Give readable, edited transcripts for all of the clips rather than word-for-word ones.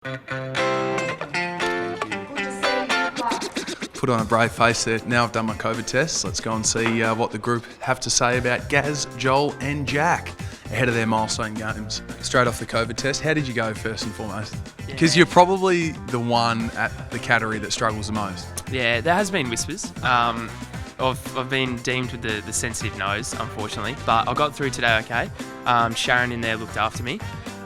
Put on a brave face there. Now I've done my COVID test. Let's go and see what the group have to say about Gaz, Joel and Jack ahead of their milestone games. Straight off the COVID test, how did you go first and foremost? Because you're probably the one at the category that struggles the most. Yeah, there has been whispers. I've been deemed with the sensitive nose, unfortunately, but I got through today okay. Sharon in there looked after me.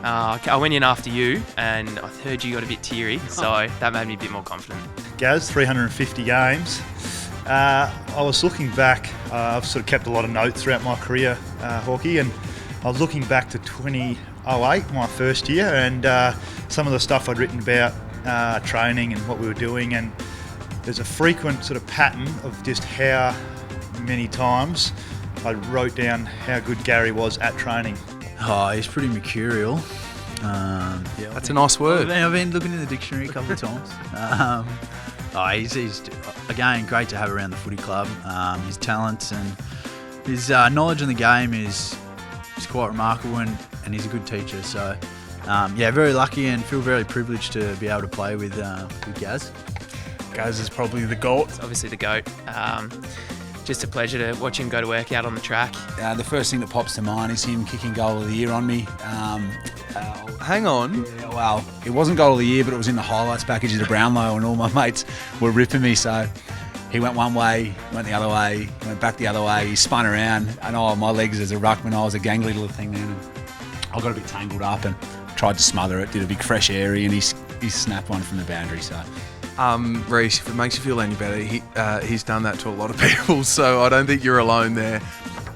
I went in after you and I heard you got a bit teary, so that made me a bit more confident. Gaz, 350 games. I was looking back, I've sort of kept a lot of notes throughout my career, Hawkey, and I was looking back to 2008, my first year, and some of the stuff I'd written about training and what we were doing, and there's a frequent sort of pattern of just how many times I wrote down how good Gary was at training. Oh, he's pretty mercurial. That's a nice word. I've been looking in the dictionary a couple of times. He's again great to have around the footy club. His talents and his knowledge in the game is quite remarkable, and he's a good teacher. So, very lucky and feel very privileged to be able to play with Gaz. Gaz is probably the GOAT. It's obviously the GOAT. Just a pleasure to watch him go to work out on the track. The first thing that pops to mind is him kicking goal of the year on me. Hang on. Yeah, well, it wasn't goal of the year, but it was in the highlights package of the Brownlow, and all my mates were ripping me. So he went one way, went the other way, went back the other way. He spun around, and my legs as a ruckman, I was a gangly little thing then. And I got a bit tangled up and tried to smother it. Did a big fresh airy, and he snapped one from the boundary. So. Rhys, if it makes you feel any better, he's done that to a lot of people, so I don't think you're alone there.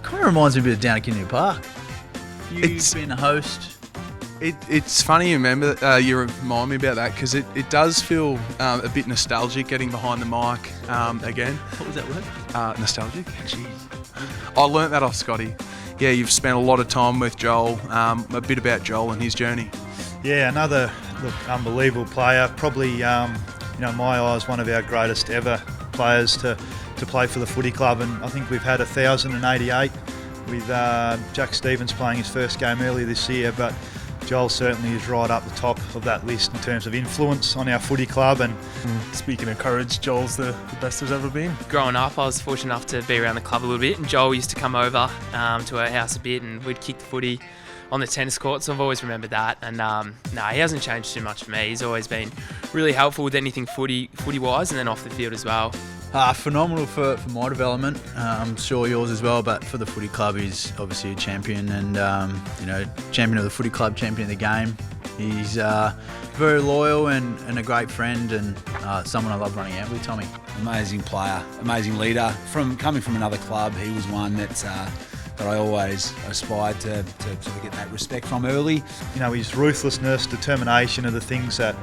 Kind of reminds me a bit of down at Kinnear Park. You've been a host. It's funny you remind me about that, because it does feel a bit nostalgic getting behind the mic again. What was that word? Nostalgic? Jeez. I learnt that off Scotty. Yeah, you've spent a lot of time with Joel, a bit about Joel and his journey. Yeah, another unbelievable player, probably in my eyes, one of our greatest ever players to play for the footy club, and I think we've had 1,088 with Jack Stevens playing his first game earlier this year, but Joel certainly is right up the top of that list in terms of influence on our footy club. And speaking of courage, Joel's the best there's ever been. Growing up, I was fortunate enough to be around the club a little bit, and Joel used to come over to our house a bit, and we'd kick the footy on the tennis court, so I've always remembered that. And he hasn't changed too much for me. He's always been really helpful with anything footy-wise, and then off the field as well. Phenomenal for my development. I'm sure yours as well, but for the footy club, he's obviously a champion, and champion of the footy club, champion of the game. He's very loyal and a great friend, and someone I love running out with, Tommy. Amazing player, amazing leader. Coming from another club, he was one that I always aspired to sort of get that respect from early. His ruthlessness, determination are the things that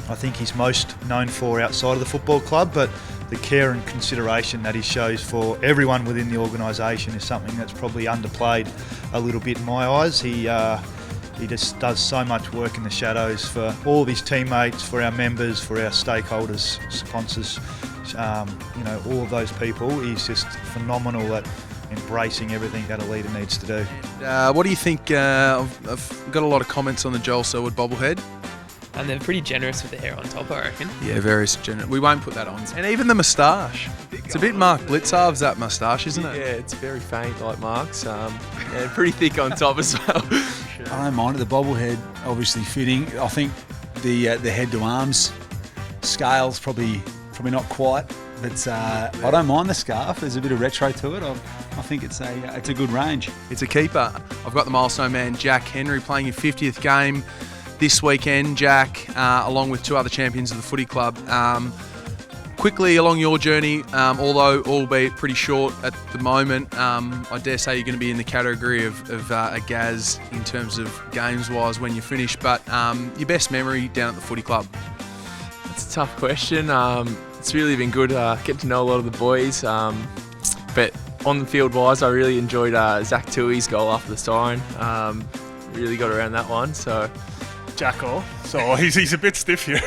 I think he's most known for outside of the football club, but the care and consideration that he shows for everyone within the organisation is something that's probably underplayed a little bit in my eyes. He just does so much work in the shadows for all of his teammates, for our members, for our stakeholders, sponsors, all of those people. He's just phenomenal at embracing everything that a leader needs to do. What do you think? I've got a lot of comments on the Joel Selwood bobblehead. And they're pretty generous with the hair on top, I reckon. Yeah, very generous. We won't put that on. And even the moustache. It's a bit Mark Blitzarv's, that moustache, isn't it? Yeah, it's very faint like Mark's. And pretty thick on top as well. I don't mind it. The bobblehead obviously fitting. I think the head to arms scale's probably not quite. But I don't mind the scarf. There's a bit of retro to it. I think it's a good range. It's a keeper. I've got the milestone man, Jack Henry, playing his 50th game this weekend. Jack, along with two other champions of the footy club. Quickly along your journey, although albeit pretty short at the moment, I dare say you're going to be in the category of a Gaz in terms of games-wise when you finish. But your best memory down at the footy club? That's a tough question. It's really been good getting to know a lot of the boys. But on the field wise, I really enjoyed Zach Tuohy's goal after the siren. Really got around that one. So Jacko. So he's a bit stiff here.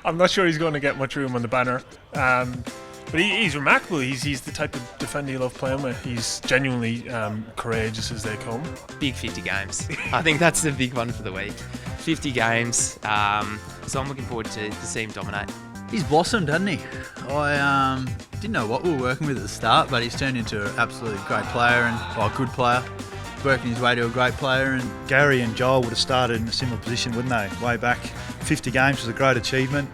I'm not sure he's going to get much room on the banner. But he's remarkable. He's the type of defender you love playing with. He's genuinely courageous as they come. Big 50 games. I think that's the big one for the week. 50 games, so I'm looking forward to see him dominate. He's blossomed, hasn't he? I didn't know what we were working with at the start, but he's turned into an absolutely great player and a good player. Working his way to a great player. And Gary and Joel would have started in a similar position, wouldn't they? Way back, 50 games was a great achievement.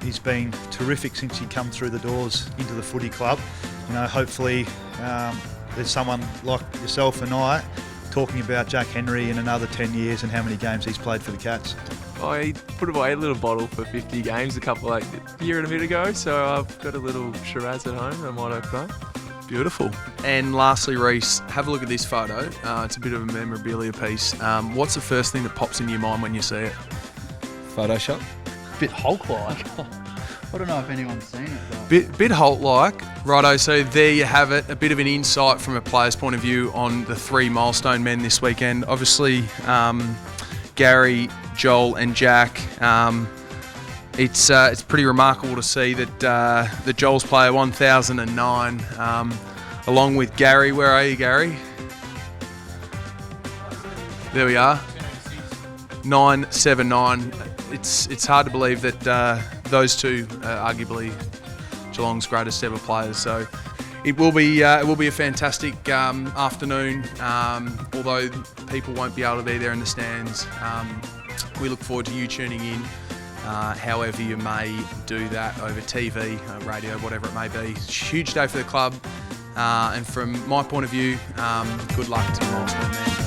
He's been terrific since he come through the doors into the footy club. You know, hopefully there's someone like yourself and I talking about Jack Henry in another 10 years and how many games he's played for the Cats. I put away a little bottle for 50 games a year and a bit ago, so I've got a little Shiraz at home I might open up. Beautiful. And lastly, Rhys, have a look at this photo. It's a bit of a memorabilia piece. What's the first thing that pops into your mind when you see it? Photoshop. bit Hulk-like. I don't know if anyone's seen it. But. Bit Holt-like. Righto, so there you have it. A bit of an insight from a player's point of view on the 3 milestone men this weekend. Obviously, Gary, Joel and Jack. It's pretty remarkable to see that Joel's player 1009, along with Gary. Where are you, Gary? There we are. 979. It's hard to believe that those two are arguably Geelong's greatest ever players. So it will be a fantastic afternoon. Although people won't be able to be there in the stands, we look forward to you tuning in. However you may do that over TV, radio, whatever it may be. Huge day for the club, and from my point of view, good luck to the milestone man.